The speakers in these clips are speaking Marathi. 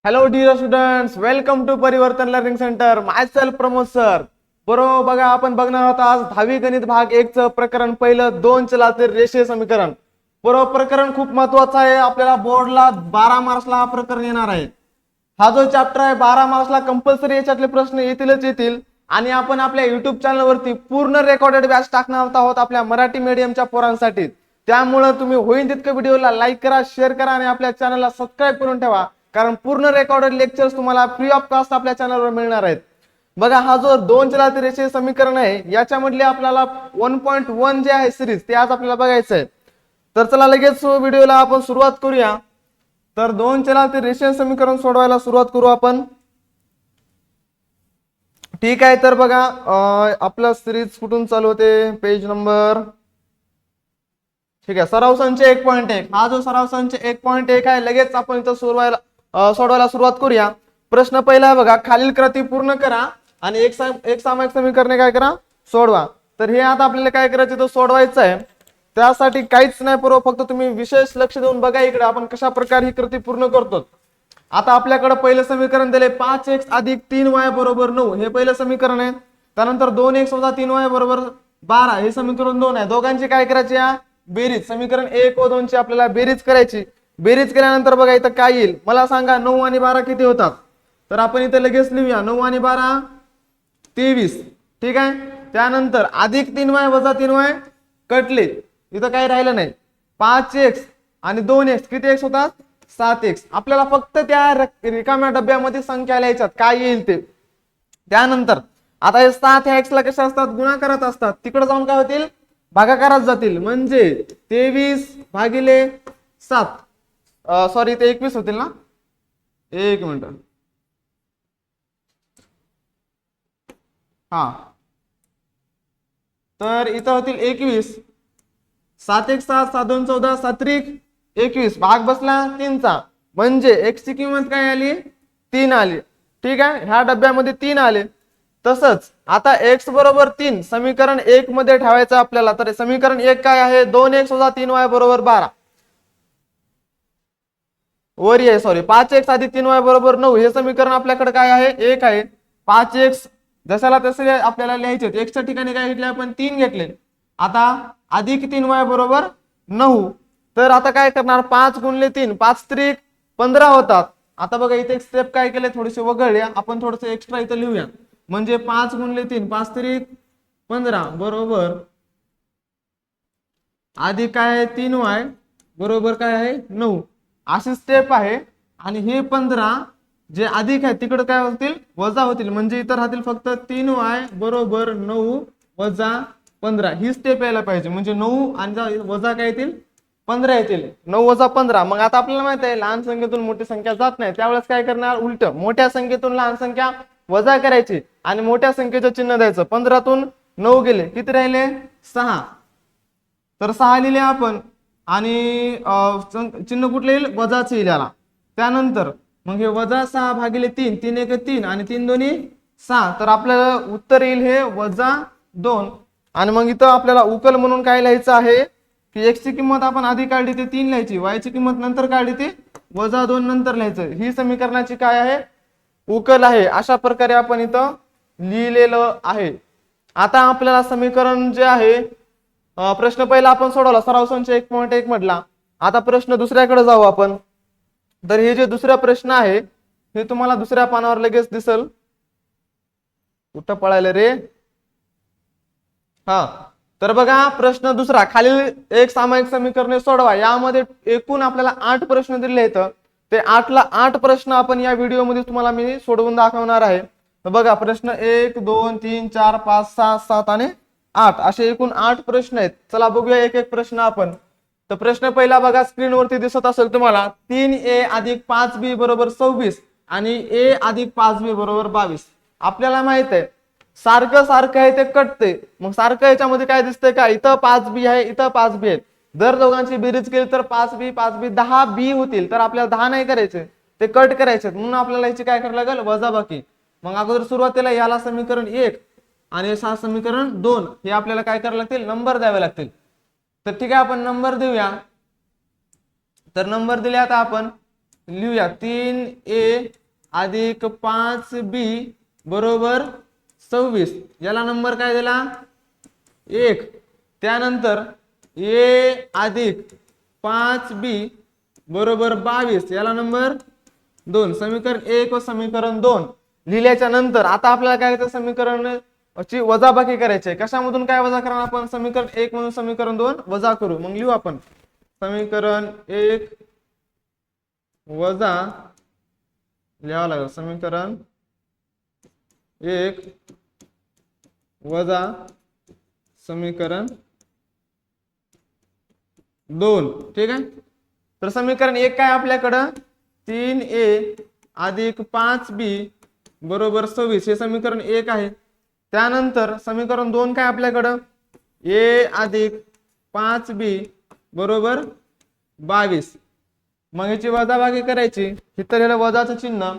Hello dear students, welcome to Parivartan learning centre. Myself Pramod sir. बरोबर, बघा आपण बघणार आहोत आज 10वी गणित भाग 1 चं प्रकरण पहिलं, दोन चलाचे रेषीय समीकरण. बरोबर, प्रकरण खूप महत्वाचं आहे. आपल्याला बोर्डला 12 मार्चला हा प्रकरण येणार आहे. हा जो चॅप्टर आहे 12 मार्चला कंपल्सरी याच्यातले प्रश्न येतीलच येतील. आणि आपण आपल्या युट्यूब चॅनलवरती पूर्ण रेकॉर्डेड बॅच टाकणार आहोत आपल्या मराठी मीडियमच्या पोरांसाठी. त्यामुळे तुम्ही होईल तितकं व्हिडिओला लाईक करा, शेअर करा आणि आपल्या चॅनलला सबस्क्राईब करून ठेवा, कारण पूर्ण रेकॉर्डेड लेक्चर्स तुम्हाला फ्री ऑफ कॉस्ट आपल्या चॅनलवर मिळणार आहेत. बघा, हा जो दोन चलाचे रेषीय समीकरण आहे याच्यामधले आपल्याला 1.1 जे आहे सिरीज ते आज आपल्याला बघायचं आहे. तर चला लगेच व्हिडिओला आपण सुरुवात करूया. तर दोन चलाचे रेषीय समीकरण सोडवायला सुरुवात करू आपण. ठीक आहे, तर बघा आपला सिरीज कुठून चालू होते, पेज नंबर, ठीक आहे, सराव संच 1.1. हा जो सराव संच 1.1 आहे लगेच आपण इथं सोडवायला सुरुवात करूया. प्रश्न पहिला आहे बघा, खालील कृती पूर्ण करा आणि एक सामायिक समीकरणे काय करा, सोडवा. तर हे आता आपल्याला काय करायचं तर सोडवायचं आहे. त्यासाठी काहीच नाही पूर्व, फक्त तुम्ही विशेष लक्ष देऊन बघा इकडे आपण कशा प्रकारे ही कृती पूर्ण करतो. आता आपल्याकडे पहिलं समीकरण दिले 5x अधिक 3y बरोबर 9, हे पहिलं समीकरण आहे. त्यानंतर 2x वजा 3y बरोबर 12, हे समीकरण 2 आहे. दोघांची काय करायची, बेरीज. समीकरण 1 व 2 ची आपल्याला बेरीज करायची. बेरीज केल्यानंतर बघा इथं काय येईल, मला सांगा 9 आणि 12 किती होतात. तर आपण इथं लगेच लिहूया, 9 आणि 12 23. ठीक आहे, त्यानंतर अधिक 3y वजा 3y कटले, इथं काही राहिलं नाही. 5x आणि 2x किती x होतात, 7x. आपल्याला फक्त त्या रिकाम्या डब्यामध्ये संख्या लिहायच्यात, काय येईल ते. त्यानंतर आता हे 7 ह्या x ला कशा असतात, गुणाकारात असतात. तिकडे जाऊन काय होतील, भागाकारात जातील. म्हणजे 23 भागिले 7, सॉरी ते 21 होतील ना, एक मिनिट, हा, तर इथं होतील 21. 7 1 7, 7 2 14, 7 3 21, भाग बसला 3 चा. म्हणजे x ची किंमत काय आली, 3 आली. ठीक आहे, ह्या डब्यामध्ये 3 आले. तसंच आता x बरोबर 3 समीकरण 1 मध्ये ठेवायचं आपल्याला. तर समीकरण 1 काय आहे, 2x वजा 3y बरोबर 12. वरी आहे, सॉरी, 5x अधिक 3y बरोबर 9, हे समीकरण आपल्याकडे काय आहे, 1 आहे. 5x जशाला तसे आपल्याला लिहायचे, x च्या ठिकाणी काय घेतले आपण, 3 घेतले. आता अधिक 3y बरोबर 9. तर आता काय करणार, 5 गुणिले 3, 5 त्रिक 15 होतात. आता बघा इथे एक स्टेप काय केले, थोडेसे वगळले आपण, थोडस एक्स्ट्रा इथं लिहूया. म्हणजे 5 गुणिले 3, 5 त्रिक 15 बरोबर अधिक काय आहे 3y बरोबर काय आहे 9, अशी स्टेप आहे. आणि हे 15 जे अधिक आहे तिकडे काय होतील, वजा होतील. म्हणजे इतर राहतील फक्त 3y बरोबर 9 वजा 15, ही स्टेप यायला पाहिजे. म्हणजे 9 आणि वजा काय येतील, 15 येतील. 9 वजा 15. मग आता आपल्याला माहित आहे लहान संख्येतून मोठी संख्या जात नाही, त्यावेळेस काय करणार, उलट मोठ्या संख्येतून लहान संख्या वजा करायची आणि मोठ्या संख्येचं चिन्ह द्यायचं. 15 तून 9 गेले, किती राहिले, 6. तर 6 लिहिले आपण आणि चिन्ह कुठले येईल, वजाच येईल याला. त्यानंतर मग हे वजा 6 भागिले 3, 3 1 3 आणि 3 2 6. तर आपल्याला उत्तर येईल हे वजा 2. आणि मग इथं आपल्याला उकल म्हणून काय लिहायचं आहे की x ची किंमत आपण आधी काढली ते 3 लिहायची, y ची किंमत नंतर काढली ते वजा 2 नंतर लिहायचं. ही समीकरणाची काय आहे, उकल आहे. अशा प्रकारे आपण इथं लिहिलेलं आहे. आता आपल्याला समीकरण जे आहे, प्रश्न पहिला आपण सोडवला सराव संच 1.1 मधला. आता प्रश्न दुसऱ्याकडे जाऊ आपण. तर हे जे दुसरा प्रश्न आहे हे तुम्हाला दुसऱ्या पानावर लगेच दिसल. कुठं पळायला रे, हा. तर बघा प्रश्न दुसरा, खालील एक सामायिक समीकरणे सोडवा. यामध्ये एकूण आपल्याला 8 प्रश्न दिले आहेत. ते 8 ला 8 प्रश्न आपण या व्हिडिओ मध्ये तुम्हाला मी सोडवून दाखवणार आहे. तर बघा प्रश्न 1 2 3 4 5 6 7 आणि 8 असे एकूण 8 प्रश्न आहेत. चला बघूया एक एक प्रश्न आपण. तर प्रश्न पहिला बघा, स्क्रीनवरती दिसत असेल तुम्हाला, 3a अधिक 5b बरोबर 26 आणि a अधिक 5b बरोबर 22. आपल्याला माहित आहे सारखं सारखं आहे ते कटते. मग सारखं याच्यामध्ये काय दिसतंय का, इथं 5b आहे, इथं 5b आहे. जर दोघांची बेरीज केली तर 5b 5b 10b होतील. तर आपल्याला 10 नाही करायचे, ते कट करायचे. म्हणून आपल्याला याची काय करायला लागेल, वजाबाकी. मग अगोदर सुरुवातीला याला समीकरण 1 आणि समीकरण 2 हे आपल्याला काय करायला लागतील, नंबर द्यावे लागतील. तर ठीक आहे, आपण नंबर देऊया. तर नंबर दिले आता आपण लिहूया 3a अधिक 5b बरोबर 26. याला नंबर काय दिला 1. त्यानंतर a अधिक 5b बरोबर 22. याला नंबर 2. समीकरण 1 व समीकरण 2 लिहिल्याच्या नंतर आता आपल्याला काय करायचं समीकरण ची वजाबाकी करायची आहे. कशामधून काय वजा करणार आपण समीकरण 1 मधून समीकरण 2 वजा करू. मग लिहू आपण समीकरण 1 वजा लिहावं लागेल समीकरण 1 वजा समीकरण 2. ठीक आहे. तर समीकरण 1 काय आपल्याकडं 3a अधिक 5b बरोबर 26 हे समीकरण 1 आहे. त्यानंतर समीकरण 2 काय आपल्याकडं a अधिक 5b बरोबर 22. मग याची वजाबाकी करायची. इथं लिहिलं वजाचं चिन्ह.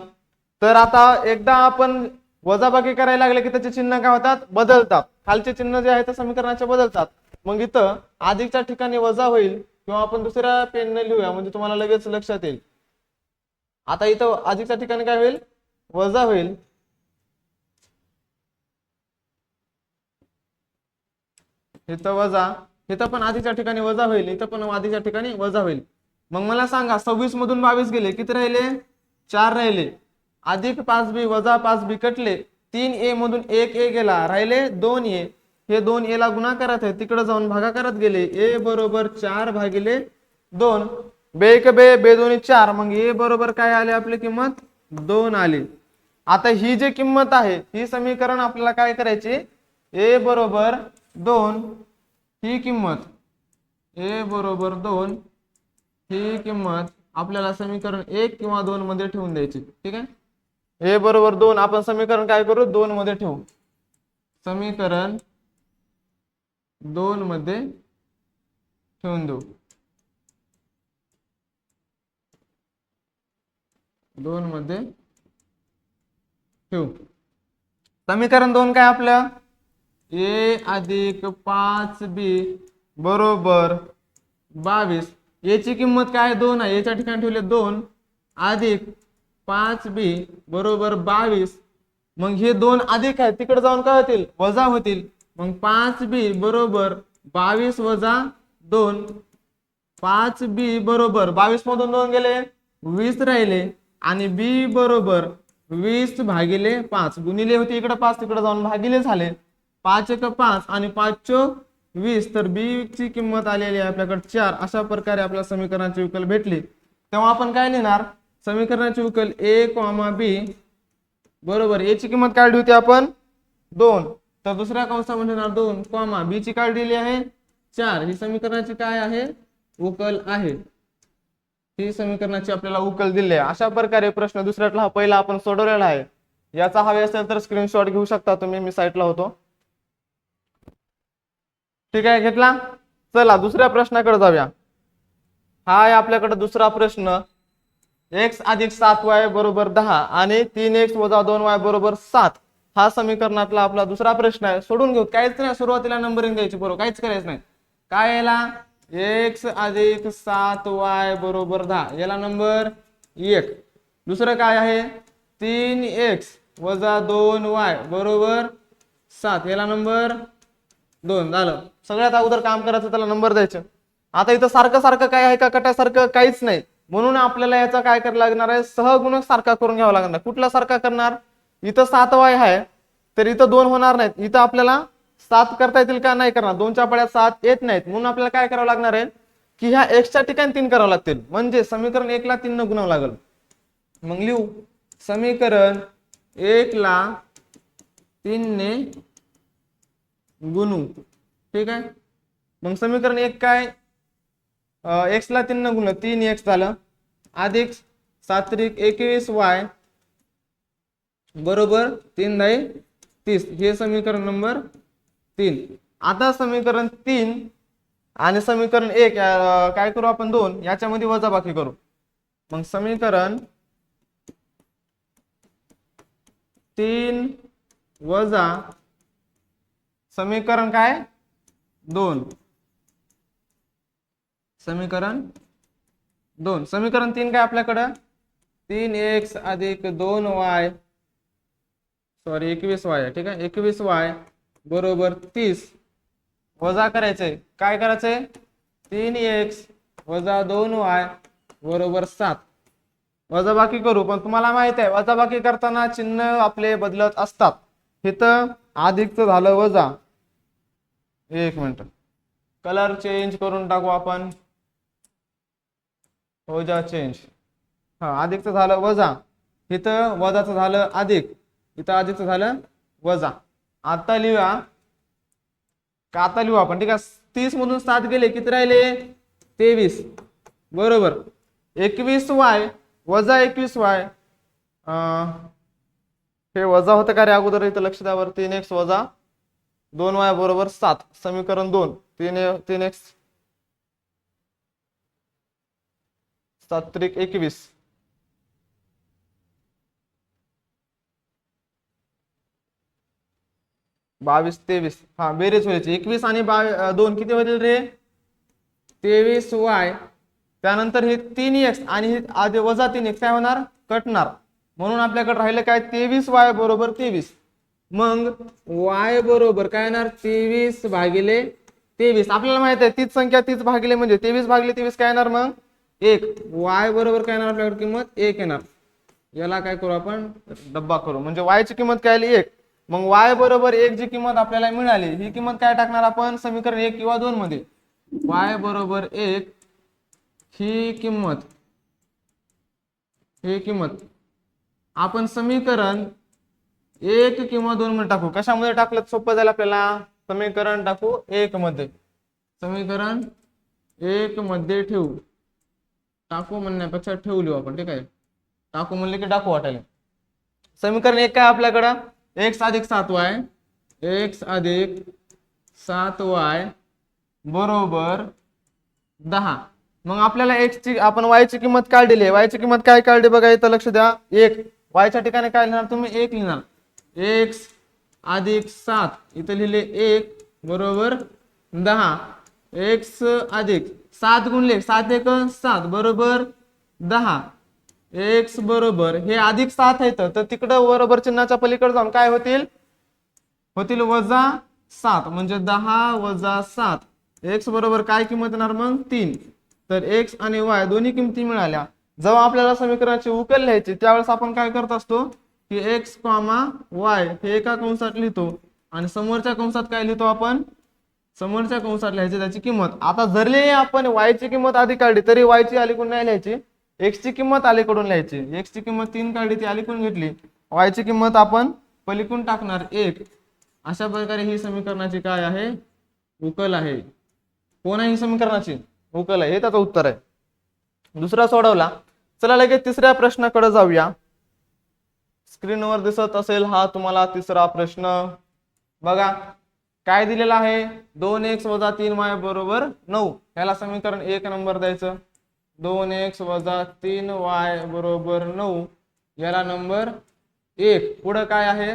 तर आता एकदा आपण वजाबाकी करायला लागले की त्याचे चिन्ह काय होतात बदलतात. खालचे चिन्ह जे आहे ते समीकरणाचे बदलतात. मग इथं अधिकच्या ठिकाणी वजा होईल किंवा आपण दुसऱ्या पेनने लिहूया म्हणजे तुम्हाला लगेच लक्षात येईल. आता इथं अधिकच्या ठिकाणी काय होईल वजा होईल. इथं वजा इथं पण अधिकच्या ठिकाणी वजा होईल. इथं पण अधिकच्या ठिकाणी वजा होईल. मग मला सांगा 26 मधून 22 गेले किती राहिले 4 राहिले. अधिक 5b वजा 5b कटले. 3a मधून 1a गेला राहिले 2a. हे 2a ला गुणाकारात आहे तिकडे जाऊन भागाकारात गेले. a बरोबर 4 भागिले 2. बे एक बे बे दोन्ही 4. मग a बरोबर काय आले आपली किंमत 2 आली. आता ही जी किंमत आहे ही समीकरण आपल्याला काय करायची a बरोबर 2 ही किंमत a बरोबर 2 ही किंमत आपल्याला समीकरण 1 किंवा 2 मध्ये ठेवून द्यायची. ठीक आहे. a बरोबर 2 आपण समीकरण काय करू 2 मध्ये ठेवू. समीकरण 2 मध्ये ठेवून देऊ. 2 मध्ये ठेवू. समीकरण 2 काय आपलं a अधिक 5b बरोबर 22. याची किंमत काय 2 आहे याच्या ठिकाणी ठेवले 2 अधिक 5b बरोबर 22. मग हे 2 अधिक आहे तिकडे जाऊन काय होतील वजा होतील. मग 5b बरोबर 22 वजा 2. 5b बरोबर 22 मधून 2 गेले 20 राहिले आणि b बरोबर 20 भागिले 5 गुणिले होते इकडे 5 तिकडे जाऊन भागिले झाले. 5 एक 5 आणि 5 चोक 20. तर b ची किंमत आलेली आहे आपल्याकडे 4. अशा प्रकारे आपल्याला समीकरणाची उकल भेटली. तेव्हा आपण काय लिहिणार समीकरणाची उकल a, b बरोबर a ची किंमत काढली होती आपण 2. तर दुसऱ्या कंसामध्ये लिहिणार 2, b ची काढलेली आहे 4. ही समीकरणाची काय आहे उकल आहे. ही समीकरणाची आपल्याला उकल दिली आहे. अशा प्रकारे प्रश्न दुसऱ्यातला हा पहिला आपण सोडवलेला आहे. याचा हवे असेल तर स्क्रीनशॉट घेऊ शकता तुम्ही. मी साईटला होतो. ठीक आहे घेतला. चला दुसऱ्या प्रश्नाकडे जाऊया. हा आहे आपल्याकडे दुसरा प्रश्न. x अधिक 7y बरोबर 10 आणि 3x वजा 2y बरोबर 7 हा समीकरणातला आपला दुसरा प्रश्न आहे. सोडून घेऊ काहीच नाही. सुरुवातीला नंबरिंग द्यायची बरोबर काहीच करायचं नाही. काय याला x अधिक 7y बरोबर 10 याला नंबर 1. दुसरं काय आहे 3x वजा 2y बरोबर 7 याला नंबर 2. झालं. सगळ्यात अगोदर काम करायचं त्याला नंबर द्यायचे. आता इथं सारखं सारखं काय आहे का कटासारखं काहीच नाही. म्हणून आपल्याला याचा काय करायला लागणार आहे सहगुणक सारखा करून घ्यावा लागणार. कुठला सारखा करणार इथं 7y आहे तर इथं 2 होणार नाहीत. इथं आपल्याला 7 करता येतील का नाही करणार 2च्या पड्यात 7 येत नाहीत. म्हणून आपल्याला काय करावं लागणार आहे की ह्या x च्या ठिकाणी 3 करावं लागतील. म्हणजे समीकरण 1 ला 3 न गुणावं लागेल. मग लिहू समीकरण 1 ला 3 ने गुणू. ठीक आहे. मग समीकरण 1 काय x ला 3 न गुणलं 3x झालं अधिक 7 त्रिक 21y बरोबर 3 दाई 30 हे समीकरण नंबर 3. आता समीकरण 3 आणि समीकरण 1 काय करू आपण 2 याच्यामध्ये वजाबाकी करू. मग समीकरण 3 वजा समीकरण काय 2 समीकरण 2 समीकरण 3 काय आपल्याकडे 3x अधिक 2y, सॉरी 21y, ठीक आहे, 21y बरोबर 30 वजा करायचंय, काय करायचंय, 3x वजा 2y बरोबर 7 वजाबाकी करू. पण तुम्हाला माहित आहे वजाबाकी करताना चिन्ह आपले बदलत असतात. इथं अधिकचं झालं वजा, एक मिनिट कलर चेंज करून टाकू आपण, वजा चेंज, हा अधिकचं झालं वजा, इथं वजाचं झालं अधिक, इथं अधिकचं झालं वजा. आता लिहूया का, आता लिहू आपण, ठीक आहे. 30 मधून 7 गेले, किती राहिले, 23 बरोबर 21y वजा 21y, हे वजा होतं का रे अगोदर, इथं लक्ष द्या बरं, 3x वजा 2y बरोबर 7, समीकरण 2, 3x 7 त्रिक 21, बावीस 23, हा बेरीज व्हायची, 21 आणि 2 किती होतील रे, 23y, त्यानंतर हे 3x आणि हे आधी वजा 3x काय होणार, कटणार, म्हणून आपल्याकडे राहिलं काय, 23y बरोबर 23. मग y बरोबर काय येणार, 23 भागिले 23, आपल्याला माहित आहे तीच संख्या तीच भागिले म्हणजे 23 भागिले 23 काय येणार, मग 1. y बरोबर काय येणार आपल्याकडे किंमत 1 येणार. याला काय करू आपण, डब्बा करू, म्हणजे y ची किंमत काय आली 1. मग y बरोबर 1 जी किंमत आपल्याला मिळाली, ही किंमत काय टाकणार आपण समीकरण 1 किंवा 2 मध्ये, y बरोबर 1 ही किंमत आपण समीकरण 1 किंवा 2 मध्ये टाकू. कशामध्ये टाकलं सोपं जाईल आपल्याला, समीकरण टाकू 1 मध्ये, समीकरण 1 मध्ये ठेवू, टाकू म्हणण्यापेक्षा ठेवू आपण, ठीक आहे, टाकू म्हणले की टाकू वाटायला. समीकरण 1 काय आपल्याकडं, x अधिक 7y, x अधिक 7y बरोबर 10. मग आपल्याला x ची, आपण y ची किंमत काढलेली आहे, y ची किंमत काय काढली बघा, इथं लक्ष द्या, 1, y च्या ठिकाणी काय लिहिणार तुम्ही, 1 लिहिणार, x अधिक 7, इथं लिहिले 1 बरोबर 10, x अधिक 7 गुणले 7 1 7 बरोबर 10, x बरोबर हे अधिक 7 आहे, तर तिकडं बरोबर चिन्हाच्या पलीकडे जाऊन काय होतील वजा 7, म्हणजे 10 वजा 7, x बरोबर काय किंमत येणार मग 3. तर x आणि y दोन्ही किमती मिळाल्या. जेव्हा आपल्याला समीकरणाची उकल लिहायची त्यावेळेस आपण काय करत असतो की x, y हे एका कंसात लिहितो आणि समोरच्या कंसात काय लिहितो आपण, समोरच्या कंसात लिहायची त्याची किंमत. आता जरी आपण y ची किंमत आधी काढली तरी y ची अलीकडून नाही लिहायची, x ची किंमत अलीकडून लिहायची. x ची किंमत 3 काढली ती अलीकडून घेतली, y ची किंमत आपण पलीकडून टाकणार 1. अशा प्रकारे ही समीकरणाची काय आहे, उकल आहे. कोण आहे ही समीकरणाची उकल आहे, हे त्याचं उत्तर आहे. दुसरा सोडवला. चला लगेच तिसऱ्या प्रश्नाकडे जाऊया. स्क्रीनवर दिसत असेल हा तुम्हाला तिसरा प्रश्न बघा. काय दिलेला आहे, 2x वजा 3y बरोबर 9. ह्याला समीकरण 1 नंबर द्यायचं, 2x वजा 3y बरोबर 9, याला नंबर 1. पुढे काय आहे,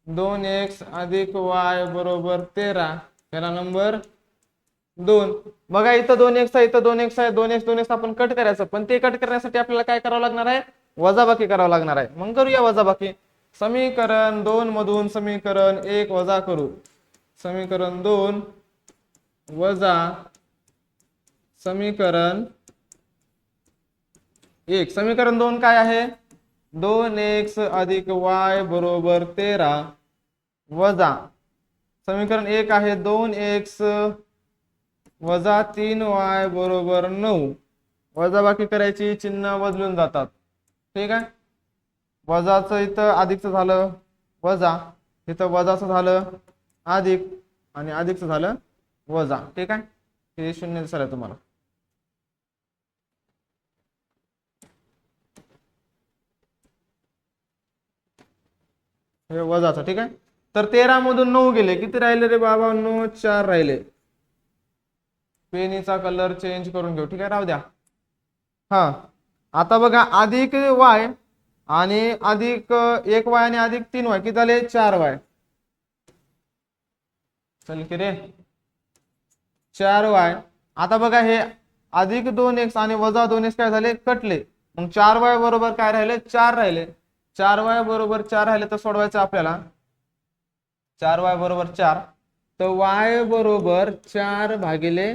2x अधिक y बरोबर 13, याला नंबर 2. बघा इथं 2x आहे, इथं 2x आहे, 2x आपण कट करायचं, पण ते कट करण्यासाठी आपल्याला काय करावं लागणार आहे, वजाबाकी करावं लागणार आहे. मग करूया वजाबाकी. समीकरण 2 मधून समीकरण 1 वजा करू, समीकरण 2 वजा समीकरण 1. समीकरण 2 काय आहे, 2x अधिक y बरोबर 13 वजा समीकरण 1 आहे 2x वजा 3y बरोबर 9. वजाबाकी करायची, चिन्ह बदलून जातात, ठीक आहे. वजाचं इथं अधिकचं झालं वजा, इथं वजाचं झालं अधिक आणि अधिकचं झालं वजा, ठीक आहे. हे 0 दिसलं तुम्हाला. हे वजाचं, ठीक आहे. तर 13 मधून 9 गेले, किती राहिले रे बाबा, 9 4 राहिले. पेनीचा कलर चेंज करून घेऊ, ठीक आहे, राहू द्या. हा आता बघा, अधिक y आणि अधिक 1y आणि अधिक 3y किती झाले, 4y. चल की रे 4y. आता बघा हे अधिक 2x आणि वजा 2x काय झाले, कटले. मग 4y बरोबर काय राहिले 4 राहिले, 4y बरोबर 4 राहिले तर सोडवायचं आपल्याला 4y बरोबर 4, तर y बरोबर 4 भागिले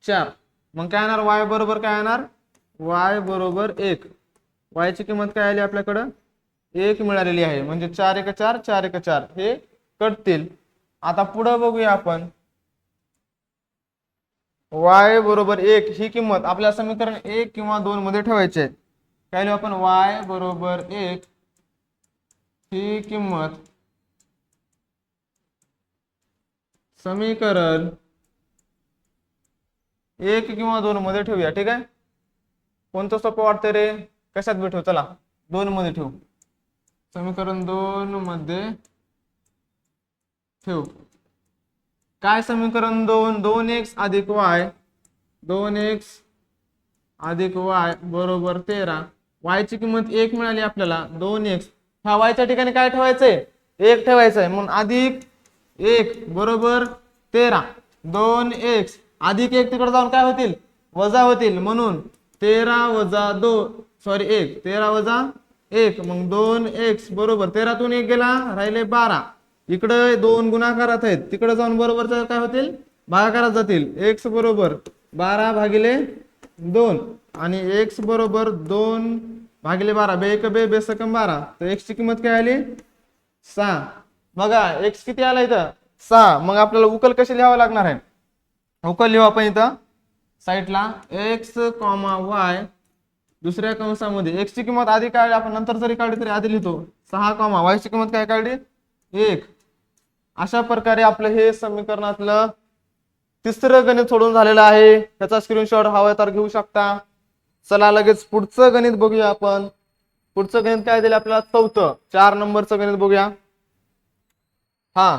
4, मग काय येणार y बरोबर काय येणार y बरोबर 1, y ची किंमत काय आली आपल्याकडं 1 मिळालेली आहे, म्हणजे 4 1 4 4 1 4 हे कटतील. आता पुढे बघूया आपण y बरोबर 1 ही किंमत आपल्या समीकरण 1 किंवा 2 मध्ये ठेवायची आहे. काय लिहू आपण y बरोबर 1 ही किंमत समीकरण 1 किंवा 2 मध्ये ठेवूया. ठीक आहे, कोणतं सोपं वाटतं रे, कशात बी ठेवू, चला 2 मध्ये ठेवू, समीकरण 2 मध्ये ठेवू. काय समीकरण 2 2x अधिक y 2x अधिक y बरोबर 13, y ची किंमत 1 मिळाली आपल्याला 2x, ह्या y च्या ठिकाणी काय ठेवायचंय 1 ठेवायचंय, म्हणून अधिक 1 बरोबर 13, 2x अधिक 1 तिकडे जाऊन काय होतील वजा होतील, म्हणून 13 वजा 2 सॉरी 1 13 वजा 1, मग 2x बरोबर 13 तून 1 गेला राहिले 12, इकडे 2 गुणाकारात आहेत तिकडे जाऊन बरोबर काय होतील भागाकारात जातील, x बरोबर 12 भागिले 2 आणि x बरोबर 2 भागिले 12, बे 1 बे सकम 12, तर x ची किंमत काय आली 6. बघा x किती आला इथं 6, मग आपल्याला उकल कशी लिहावं लागणार आहे, उकल लिहू आपण इथं साईडला x, y दुसऱ्या कंसामध्ये x ची किंमत आधी काढली आपण, नंतर जरी काढली तरी आधी लिहितो 6, y ची किंमत काय काढली 1. अशा प्रकारे आपलं हे समीकरणातलं तिसरं गणित सोडून झालेलं आहे, त्याचा स्क्रीनशॉट हवा तर घेऊ शकता. चला लगेच पुढचं गणित बघूया आपण. पुढचं गणित काय दिलं आपल्याला चौथं 4 नंबरचं गणित बघूया. हा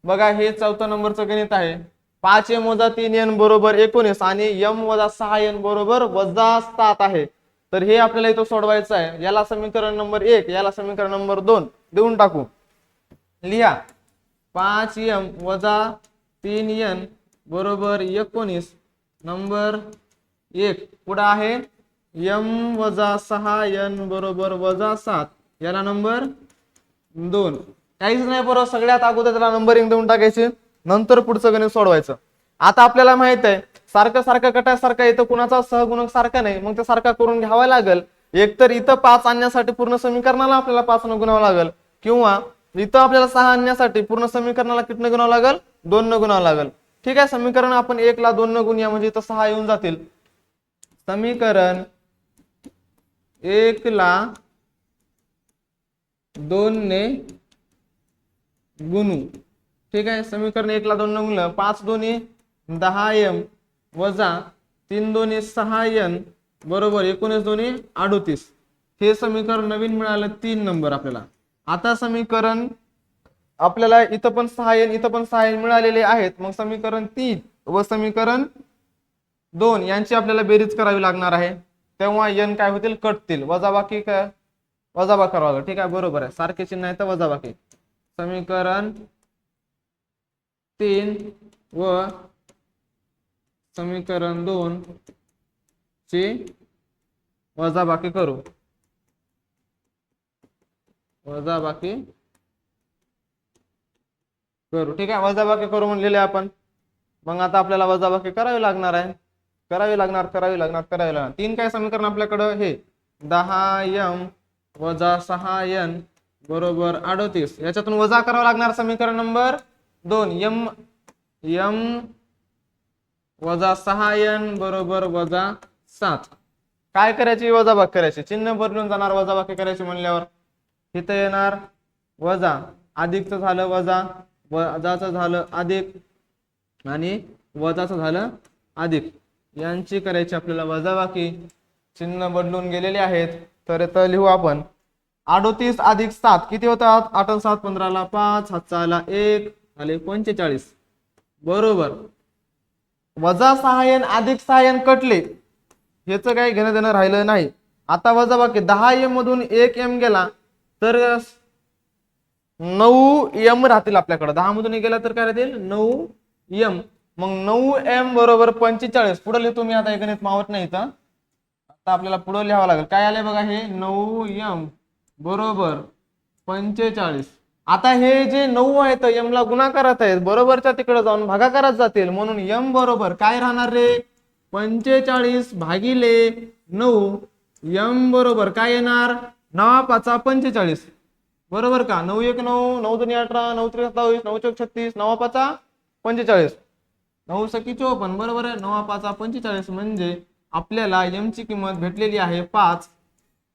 बघा हे 4 नंबरचं गणित आहे. 5m - 3n बरोबर 19 आणि m - 6n बरोबर -7 आहे. तर हे आपल्याला इथं सोडवायचं आहे. याला समीकरण नंबर 1 याला समीकरण नंबर 2 देऊन टाकू. लिहा 5m - 3n बरोबर 19 नंबर 1, पुढे आहे m - 6n बरोबर -7, याला नंबर 2. काहीच नाही बरोबर, सगळ्यात अगोदर त्याला नंबरिंग देऊन टाकायचे, नंतर पुढचं गणित सोडवायचं. आता आपल्याला माहित आहे सारखं सारखं कटासारखं इथं कुणाचा सहगुणक सारखा नाही, मग ते सारखा करून घ्यावा लागेल. एकतर इथं 5 आणण्यासाठी पूर्ण समीकरणाला आपल्याला 5 न गुणावं लागेल, किंवा इथं आपल्याला 6 आणण्यासाठी पूर्ण समीकरणाला कितनं गुणावं लागेल 2 न गुणावं लागेल. ठीक आहे, समीकरण आपण 1 ला 2 न गुणूया म्हणजे इथं 6 येऊन जातील. समीकरण 1 ला 2 ने गुणू. ठीक आहे, समीकरण 1 ला 2 ने गुणलं 5 दोन्ही 10m वजा 3 दोन्ही 6n बरोबर 19 दोन्ही 38. हे समीकरण नवीन मिळालं 3 नंबर आपल्याला. आता समीकरण आपल्याला इथं पण 6n इथं पण 6n मिळालेले आहेत, मग समीकरण 3 व समीकरण 2 यांची आपल्याला बेरीज करावी लागणार आहे. तेव्हा n काय होतील कटतील, वजाबाकी काय वजाबाकी करावं लागेल. ठीक आहे, बरोबर आहे, सारखे चिन्ह आहे तर वजाबाकी. समीकरण 3 व समीकरण 2 ची वजाबाकी करू, वजाबाकी करू. ठीक आहे, वजाबाकी करू म्हणलेले आपण. मग आता आपल्याला वजाबाकी करावी लागणार आहे, करावी लागणार. 3 काय समीकरण आपल्याकडे हे 10m - 6n बरोबर 38, याच्यातून वजा करावं लागणार समीकरण नंबर 2 m - 6n बरोबर -7. काय करायची वजाबाकी करायची, चिन्ह बदलून जाणार वजाबाकी करायची म्हणल्यावर. इथं येणार वजा, अधिकचं झालं वजा, वजाचं झालं अधिक आणि वजाचं झालं अधिक, यांची करायची आपल्याला वजाबाकी. चिन्ह बदलून गेलेले आहेत, तर इथं लिहू आपण 38 अधिक 7 किती होतात 8 आणि 7 15 ला 5 हातचा आला 1 झाले 45 बरोबर वजा 6n अधिक 6n कटले, ह्याचं काही घेणं देणं राहिलं नाही. आता वजाबाकी 10m मधून 1m गेला तर 9m राहतील आपल्याकडे. 10 मधून गेला तर काय राहतील 9m, मग 9m बरोबर 45. पुढे लिहितो मी, आता गणित मावत नाही इथं. आता आपल्याला पुढे लिहावं लागेल. काय आलंय बघा, हे 9m बरोबर 45. आता हे जे 9 आहेत m ला गुणाकारात आहेत, बरोबरच्या तिकडे जाऊन भागाकारात जातील, म्हणून m बरोबर काय राहणार रे, 45 भागिले 9. m बरोबर काय येणार, 9 5 45 बरोबर का. 9 1 9, 9 2 18, 9 3 27, 9 4 36, 9 5 45, 9 सकी 54 बरोबर आहे. 9 5 45 म्हणजे आपल्याला m ची किंमत भेटलेली आहे 5.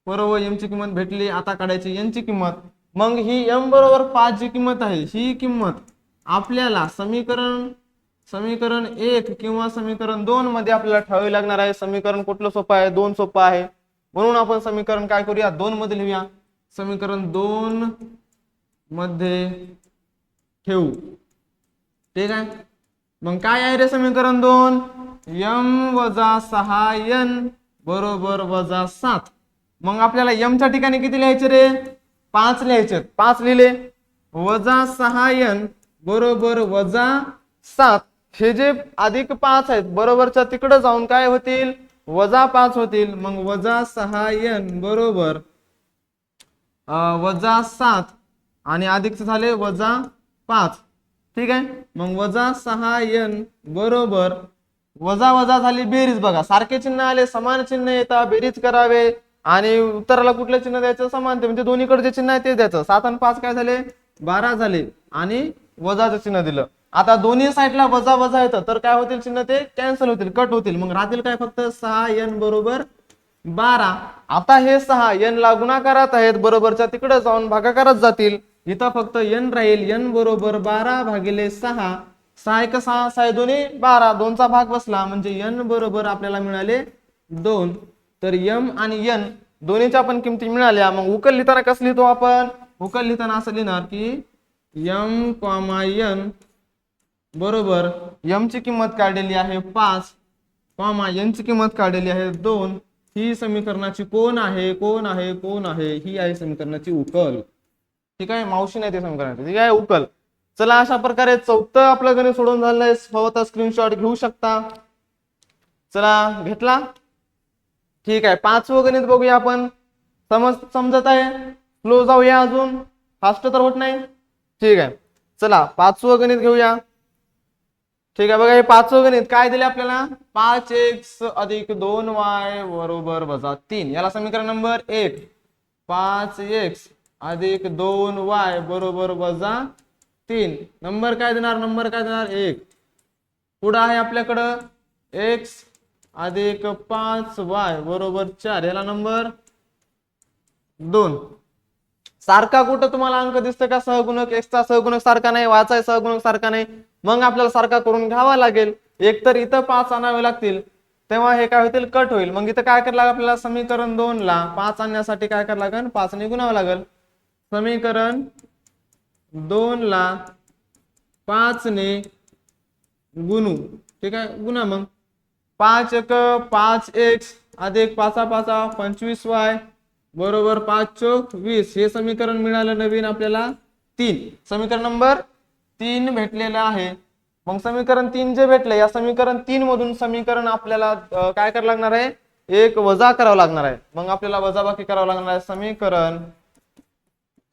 बरोबर, m ची किंमत भेटली. आता काढायची n ची किंमत. मग ही m बरोबर 5 जी किंमत आहे, ही किंमत आपल्याला समीकरण 1 किंवा समीकरण 2 मध्ये आपल्याला ठेवावी लागणार आहे. समीकरण कुठलं सोपं आहे, 2 सोपं आहे, म्हणून आपण समीकरण काय करूया, 2 मध्ये लिहूया. समीकरण 2 मध्ये ठेवू. ठीक आहे. मग काय आहे रे समीकरण 2, m वजा 6n बरोबर वजा 7. मग आपल्याला m च्या ठिकाणी किती लिहायचे रे, 5 लिहायचे. 5 लिहिले. वजा 6n बरोबर वजा 7. हे जे अधिक 5 आहेत, बरोबरच्या तिकडे जाऊन काय होतील, वजा 5 होतील. मग वजा 6n बरोबर वजा 7 आणि अधिकचे झाले वजा 5. ठीक आहे. मग वजा 6n बरोबर वजा वजा झाली बेरीज. बघा, सारखे चिन्ह आले, समान चिन्ह येतात, बेरीज करावे आणि उत्तराला कुठलं चिन्ह द्यायचं, समान ते म्हणजे दोन्हीकडे जे चिन्ह आहे ते द्यायचं. 7 आणि 5 काय झाले, 12 झाले आणि वजाचं चिन्ह दिलं. आता दोन्ही साईडला वजा वजा येतं तर काय होतील चिन्ह, ते कॅन्सल होतील, कट होतील. मग राहतील काय, फक्त 6n बरोबर 12. आता हे 6 n ला गुणाकारात आहेत, बरोबरच्या तिकडे जाऊन भागाकारात जातील. इथं फक्त n राहील, n बरोबर 12 भागिले 6. 6 1 6, 6 दोन्ही 12, 2 चा भाग बसला म्हणजे n बरोबर आपल्याला मिळाले 2. तर m आणि n दोन्हीच्या पण किमती मिळाल्या. मग उकल लिहिताना कसं लिहितो आपण, उकल लिहिताना असं लिहिणार की m, n बरोबर m ची किंमत काढलेली आहे 5, n ची किंमत काढलेली आहे 2. ही समीकरणाची कोण आहे, कोण आहे, कोण आहे, ही आहे समीकरणाची उकल. ठीक आहे, मावशी नाही ते समीकरणाची, ठीक आहे, उकल. चला, अशा प्रकारे चौथं आपलं गणित सोडून झालंय. स्वतः स्क्रीनशॉट घेऊ शकता. चला, घेतला. ठीक आहे, 5वं गणित बघूया आपण. समजत आहे, स्लो जाऊया, अजून फास्ट तर होत नाही. ठीक आहे, चला 5वं गणित घेऊया. ठीक आहे, बघा हे 5वं गणित काय दिले आपल्याला, 5x अधिक 2y बरोबर वजा 3. याला समीकरण नंबर 1. 5x अधिक 2y बरोबर वजा 3. नंबर काय देणार, नंबर काय देणार 1. पुढे आहे आपल्याकडं x अधिक 5y बरोबर 4. याला नंबर 2. सारखा कुठं तुम्हाला अंक दिसतं का, सहगुणक, x चा सहगुणक सारखा नाही, y चा सहगुणक सारखा नाही. मग आपल्याला सारखा करून घ्यावा लागेल. एक तर इथं 5 आणावे लागतील, तेव्हा हे काय होतील, कट होईल. मग इथं काय करावं लागेल आपल्याला, समीकरण 2 ला 5 आणण्यासाठी काय करावं लागेल, 5 ने गुणावं लागेल. समीकरण 2 ला 5 ने गुणू. ठीक आहे, गुणा. मग 5 1 5x अधिक 5 5 25y बरोबर 5 चौक 20. हे समीकरण मिळालं नवीन आपल्याला 3. समीकरण नंबर 3 भेटलेलं आहे. मग समीकरण 3 जे भेटले, या समीकरण 3 मधून समीकरण आपल्याला काय करावं लागणार आहे, एक वजा करावं लागणार आहे. मग आपल्याला वजाबाकी करावं लागणार आहे. समीकरण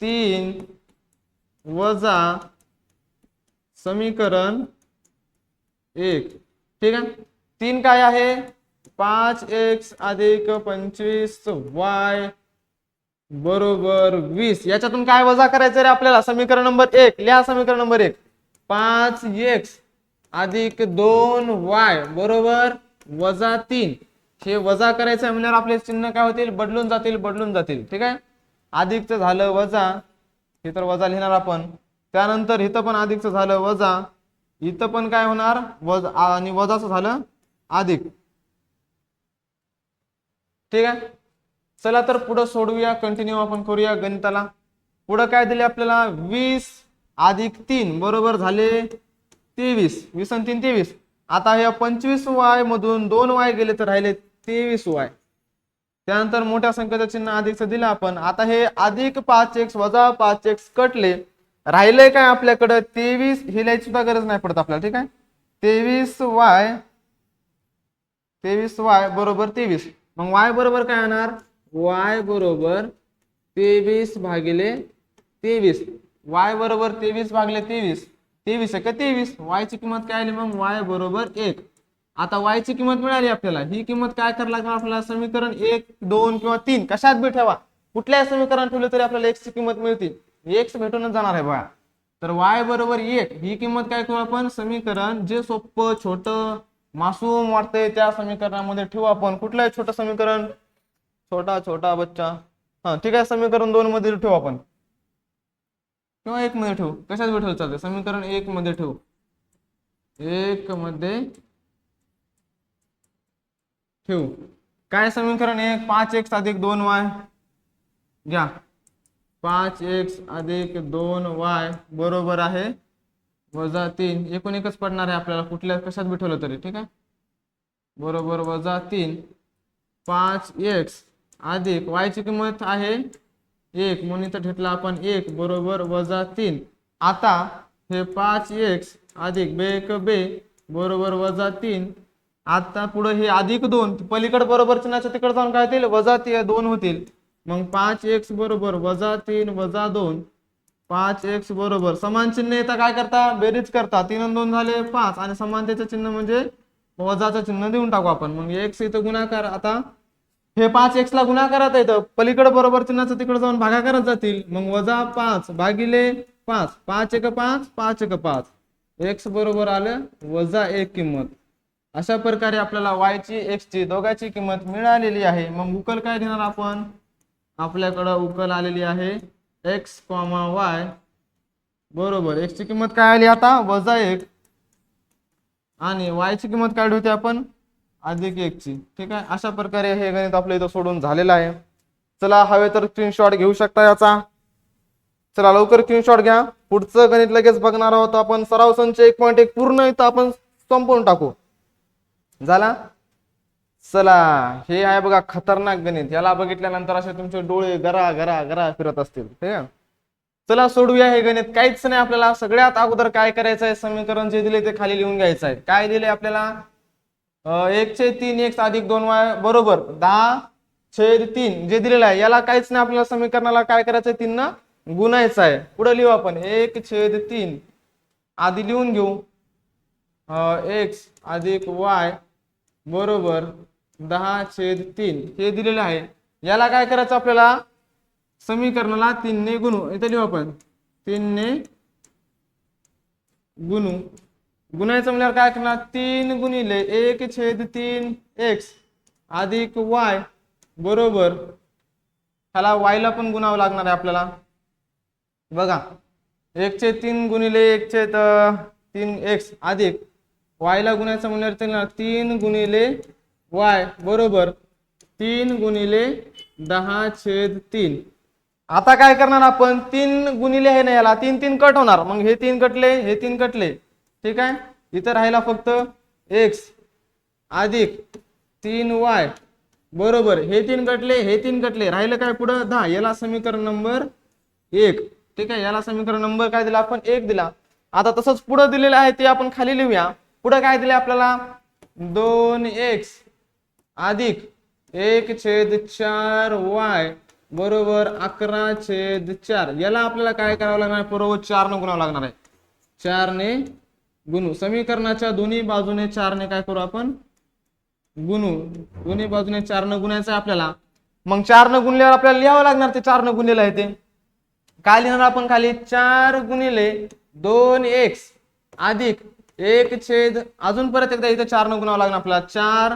3 वजा समीकरण 1. ठीक आहे, 3 काय आहे, 5x अधिक 25y बरोबर 20. याच्यातून काय वजा करायचं रे आपल्याला, समीकरण नंबर 1 लिहा. समीकरण नंबर 1, 5x अधिक 2y बरोबर वजा 3. हे वजा करायचं म्हणल्यावर आपले चिन्ह काय होतील, बदलून जातील. ठीक आहे, अधिकचं झालं वजा, हे तर वजा लिहिणार आपण. त्यानंतर इथं पण अधिकचं झालं वजा, इथं पण काय होणार वजा आणि वजाचं झालं अधिक. ठीक आहे, चला तर पुढे सोडवूया, कंटिन्यू आपण करूया गणिताला. पुढे काय दिले आपल्याला, 20 अधिक 3 बरोबर झाले 23. 20 आणि 3 23. आता हे 25y मधून 2y गेले तर राहिले 23y. त्यानंतर मोठ्या संख्येचं चिन्ह अधिकचं दिलं आपण. आता हे अधिक 5x वजा 5x कटले, राहिले काय आपल्याकडे 23. ही लिहायची सुद्धा गरज नाही पडत आपल्याला. ठीक आहे, 23y बरोबर 23. मग y बरोबर काय येणार, y बरोबर 23 भागिले 23, y बरोबर 23 भागिले 23, 23 आहे का 23, y ची किंमत काय आली मग y बरोबर 1. आता y ची किंमत मिळाली आपल्याला, ही किंमत काय करायला लागणार आपल्याला, समीकरण 1 2 किंवा 3 कशात बी ठेवा, कुठल्याही समीकरण ठेवले तरी आपल्याला x ची किंमत मिळते, x भेटूनच जाणार आहे बघा. तर y बरोबर 1 ही किंमत काय करू आपण, समीकरण जे सोपं छोटं मासूम वाटतंय त्या समीकरणामध्ये ठेवू आपण. कुठलंही छोटं समीकरण, छोटा छोटा बच्चा, हा ठीक आहे, समीकरण 2 मध्ये ठेवू आपण किंवा 1 मध्ये ठेवू, कशात बी ठेवू चालते, समीकरण 1 मध्ये ठेवू, 1 मध्ये ठेवू. काय समीकरण 1, 5x अधिक 2y घ्या, 5x अधिक 2y बरोबर आहे -3, एकूण एकच पडणार आहे आपल्याला कुठल्या कशात बी ठेवलं तरी, ठीक आहे, बरोबर -3. 5x अधिक y ची किंमत आहे 1 म्हणून इथं घेतला आपण 1 बरोबर -3. आता हे 5x अधिक b बरोबर -3. आता पुढे हे अधिक 2 पलीकडे बरोबर चिन्हाच्या तिकडे जाऊन काय होतील, -2 होतील. मग 5x बरोबर -3 -2, 5x बरोबर समान चिन्ह येतं काय करता, बेरीज करता, 3 आणि 2 झाले 5 आणि समानतेचे चिन्ह म्हणजे वजाचं चिन्ह देऊन टाकू आपण. मग x इथं गुणाकार, आता हे 5x ला गुणाकारात येतं, पलीकडे बरोबर चिन्हाचं तिकडे जाऊन भागाकारात जातील, मग -5 भागिले 5, 5 1 5, 5 1 5, x बरोबर आलं -1 किंमत. अशा प्रकारे आपल्याला y ची x ची दोघांची किंमत मिळालेली आहे. मग उकल काय देणार आपण, आपल्याकडे उकल आलेली आहे x, y बरोबर x ची किंमत काय आली आता -1 आणि y ची किंमत काढली होती आपण +1 ची, ठीक आहे. अशा प्रकारे हे गणित आपल्या इथं सोडून झालेलं आहे. चला हवे तर स्क्रीनशॉट घेऊ शकता याचा. चला लवकर स्क्रीनशॉट घ्या, पुढचं गणित लगेच बघणार आहोत आपण. सराव संच 1.1 पूर्ण इथं आपण संपवून टाकू. झाला. चला हे आहे बघा खतरनाक गणित, याला बघितल्यानंतर असे तुमचे डोळे गरा गरा गरा फिरत असतील, ठीक आहे. चला सोडूया हे गणित, काहीच नाही आपल्याला. सगळ्यात अगोदर काय करायचं आहे, समीकरण जे दिले ते खाली लिहून घ्यायचं आहे. काय दिले आपल्याला, 1/3x अधिक 2y बरोबर 10/3 जे दिलेलं आहे, याला काहीच नाही आपल्याला, समीकरणाला काय करायचं आहे, 3 न गुणायचं आहे. पुढे लिहू आपण 1/3 आधी लिहून घेऊ, x अधिक y बरोबर 10/3 हे दिलेलं आहे. याला काय करायचं आपल्याला, समीकरणाला 3 ने गुणू, इथे लिहू आपण 3 ने गुणू. गुणायचं म्हणल्यावर काय करणार, 3 गुणिले 1/3x अधिक y बरोबर, ह्याला y ला पण गुणावं लागणार आहे आपल्याला. बघा 1/3 गुणिले 1/3x अधिक y ला गुणायचं म्हणल्यावर 3 गुणिले y बरोबर 3 गुणिले 10/3. आता काय करणार आपण, 3 गुणिले आहे ना, याला 3 3 कट होणार, मग हे 3 कटले, हे 3 कटले, ठीक आहे. इथं राहिला फक्त x अधिक 3y बरोबर, हे 3 कटले, हे 3 कटले, राहिलं काय पुढे 10, याला समीकरण नंबर 1, ठीक आहे. याला समीकरण नंबर काय दिला आपण, 1 दिला. आता तसंच पुढे दिलेलं आहे ते आपण खाली लिहूया. पुढे काय दिले आपल्याला, 2x अधिक 1/4y बरोबर 11/4. याला आपल्याला काय करावं लागणार, बरोबर 4 ने गुणावं लागणार आहे. 4 ने गुणू, समीकरणाच्या दोन्ही बाजूने 4 ने काय करू आपण, गुणू. दोन्ही बाजूने 4 ने गुणायचं आहे आपल्याला. मग 4 ने गुणल्यावर आपल्याला लिहावं लागणार ते 4 ने गुणलेलं आहे ते. काय लिहिणार आपण खाली, 4 गुणिले 2x अधिक 1 अजून परत एकदा इथे 4 ने गुणावं लागणार आपल्याला, 4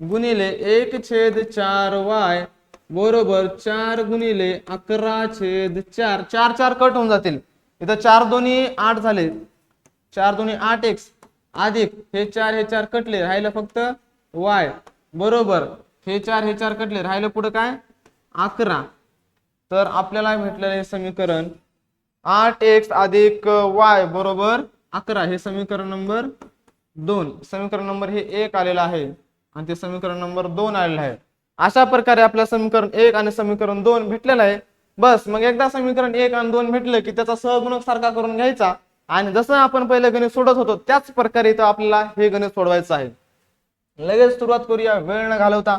गुणिले 1/4y बरोबर 4 गुणिले 11/4. 4 4 कट होऊन जातील, इथं 4 दोन्ही 8 झाले, 4 दोन्ही 8x अधिक हे 4 कटले, राहिलं फक्त y बरोबर हे 4 कटले, राहिलं पुढे काय 11. तर आपल्याला भेटलेलं हे समीकरण 8x अधिक y बरोबर 11, हे समीकरण नंबर 2. समीकरण नंबर हे 1 आलेलं आहे आणि ते समीकरण नंबर 2 आलेलं आहे. अशा प्रकारे आपल्या समीकरण 1 आणि समीकरण 2 भेटलेलं आहे. बस मग एकदा समीकरण 1 आणि 2 भेटलं की त्याचा सहगुणक सारखा करून घ्यायचा आणि जसं आपण पहिलं गणित सोडत होतो त्याच प्रकारे इथं आपल्याला हे गणित सोडवायचं आहे. लगेच सुरुवात करूया वेळ न घालवता.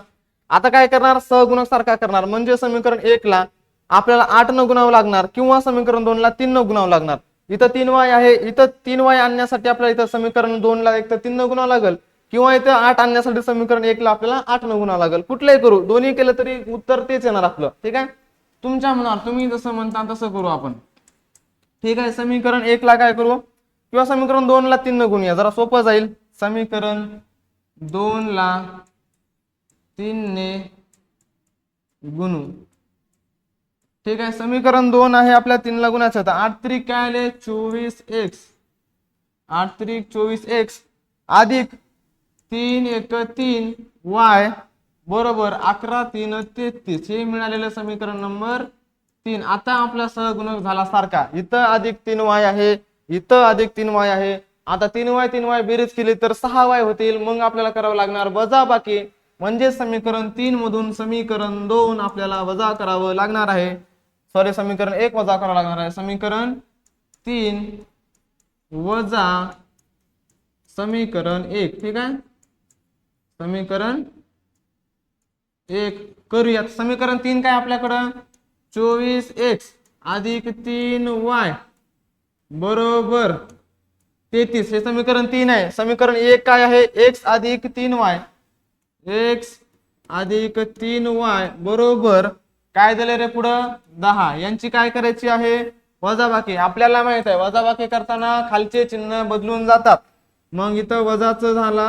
आता काय करणार, सहगुणक सारखा करणार, म्हणजे समीकरण 1 ला आपल्याला 8 न गुणावं लागणार किंवा समीकरण 2 ला 3 न गुणावं लागणार. इथं 3y आहे, इथं 3y आणण्यासाठी आपल्याला इथं समीकरण 2 ला एक तर 3 न गुणावं लागेल किंवा इथं 8 आणण्यासाठी समीकरण 1 ला आपल्याला 8 न गुणावं लागेल. कुठलंही करू, दोन्ही केलं तरी उत्तर तेच येणार आपलं. ठीक आहे, तुमच्या मनावर तुम्ही जसं म्हणता तसं करू आपण. ठीक आहे, समीकरण 1 ला काय करू किंवा समीकरण 2 ला 3 न गुणूया, जरा सोपं जाईल. समीकरण 2 ला 3 ने गुणू. ठीक आहे, समीकरण 2 आहे आपल्या 3 ला गुणायचं होतं. 8 त्रिक काय आले 24x, 8 त्रिक 24x अधिक 3 1 3y बरोबर 11 3 33. हे मिळालेलं समीकरण नंबर 3. आता आपला सहगुणक झाला सारखा. इथं अधिक 3y आहे, इथं अधिक 3y आहे. आता 3y बेरीज केली तर 6y होतील. मग आपल्याला करावं लागणार वजा बाकी, म्हणजे समीकरण 3 मधून समीकरण 2 आपल्याला वजा करावं लागणार आहे. सॉरी, समीकरण 1 वजा करावं लागणार आहे. समीकरण 3 वजा समीकरण 1. ठीक आहे, समीकरण 1 करूयात. समीकरण 3 काय आपल्याकडं 24x अधिक 3y बरोबर 33. हे समीकरण 3 आहे. समीकरण 1 काय आहे x अधिक 3y, x अधिक 3y बरोबर काय दिले रे पुढं 10. यांची काय करायची आहे वजाबाकी. आपल्याला माहित आहे वजाबाकी करताना खालचे चिन्ह बदलून जातात. मग इथं वजाचं झाला,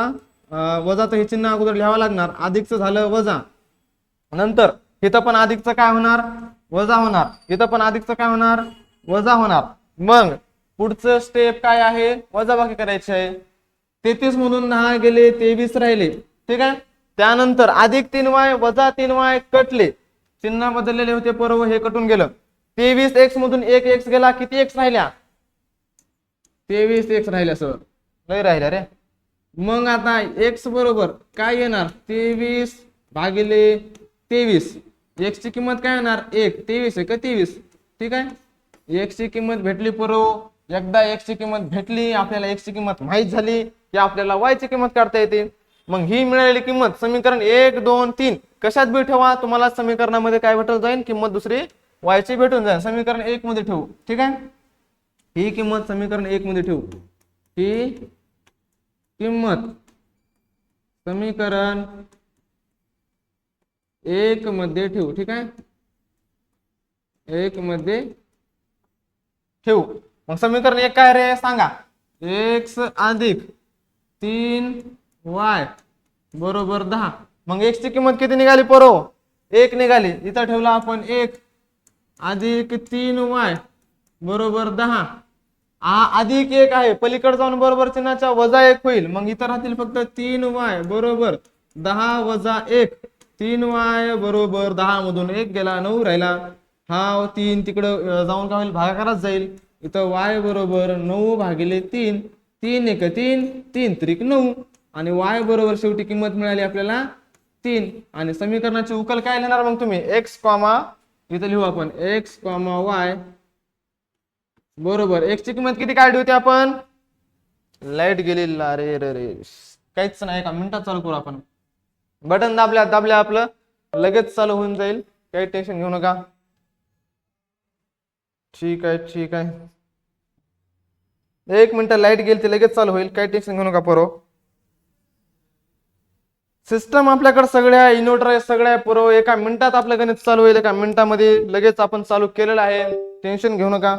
वजाचं हे चिन्ह अगोदर लिहावं लागणार, अधिकचं झालं वजा, नंतर इथं पण अधिकचं काय होणार वजा होणार, इथं पण अधिकचं काय होणार वजा होणार. मग पुढचं स्टेप काय आहे वजाबाकी करायची आहे. 33 मधून 10 गेले 23 राहिले. ठीक आहे, त्यानंतर अधिक 3y वजा 3y कटले, चिन्ह बदललेले होते पर्व, हे कटून गेलं. 23x मधून 1 x गेला, किती x राहिल्या 23 x राहिल्या सर, नाही राहिल्या रे. मग आता x बरोबर काय येणार 23 भागिले 23. x ची किंमत काय येणार 1, 23 आहे का 23. ठीक आहे, x ची किंमत भेटली पर्व. एकदा x ची किंमत भेटली, आपल्याला x ची किंमत माहित झाली की आपल्याला y ची किंमत काढता येते. मग ही मिळालेली किंमत समीकरण 1 2 3 कशात बी ठेवा, तुम्हाला समीकरणामध्ये काय भेटून जाईल किंमत दुसरी y ची भेटून जाईल. समीकरण 1 मध्ये ठेवू. ठीक आहे, ही किंमत समीकरण 1 मध्ये ठेवू, ही किंमत समीकरण 1 मध्ये ठेवू. ठीक आहे, 1 मध्ये ठेवू. मग समीकरण 1 काय रे सांगा, x अधिक 3y बरोबर 10. मग x ची किंमत किती निघाली पोरो 1 निघाली. इथं ठेवला आपण 1 अधिक 3y बरोबर 10. अधिक 1 आहे, पलीकडे जाऊन बरोबर चिन्हाच्या वजा 1 होईल. मग इथं राहतील फक्त 3y बरोबर 10 वजा 1. 3y बरोबर 10 मधून 1 गेला 9 राहिला. हा 3 तिकडं जाऊन काय होईल भागाकारात जाईल. इथं y बरोबर 9 भागिले 3, 3 1 3, 3 त्रिक 9 आणि y बरोबर शेवटी किंमत मिळाली आपल्याला 3. आणि समीकरणाची उकल काय लिहिणार मग तुम्ही x कॉमा, इथं लिहू आपण x कॉमा y बरोबर x ची किंमत किती काढली होती आपण, लाईट गेली रे रे रे, काहीच नाही, एका मिनिटात चालू करू आपण. बटन दाबल्या दाबल्या आपलं लगेच चालू होऊन जाईल, काही टेन्शन घेऊ नका. ठीक आहे ठीक आहे, 1 मिनिट लाईट गेली ते लगेच चालू होईल, काही टेन्शन घेऊ नका पोरो. सिस्टम आपल्याकडे सगळ्या इन्व्हर्टर आहे, सगळ्या पुरव, एका मिनिटात आपलं गणित चालू होईल. एका मिनिटामध्ये लगेच आपण चालू केलेलं आहे, टेन्शन घेऊ नका.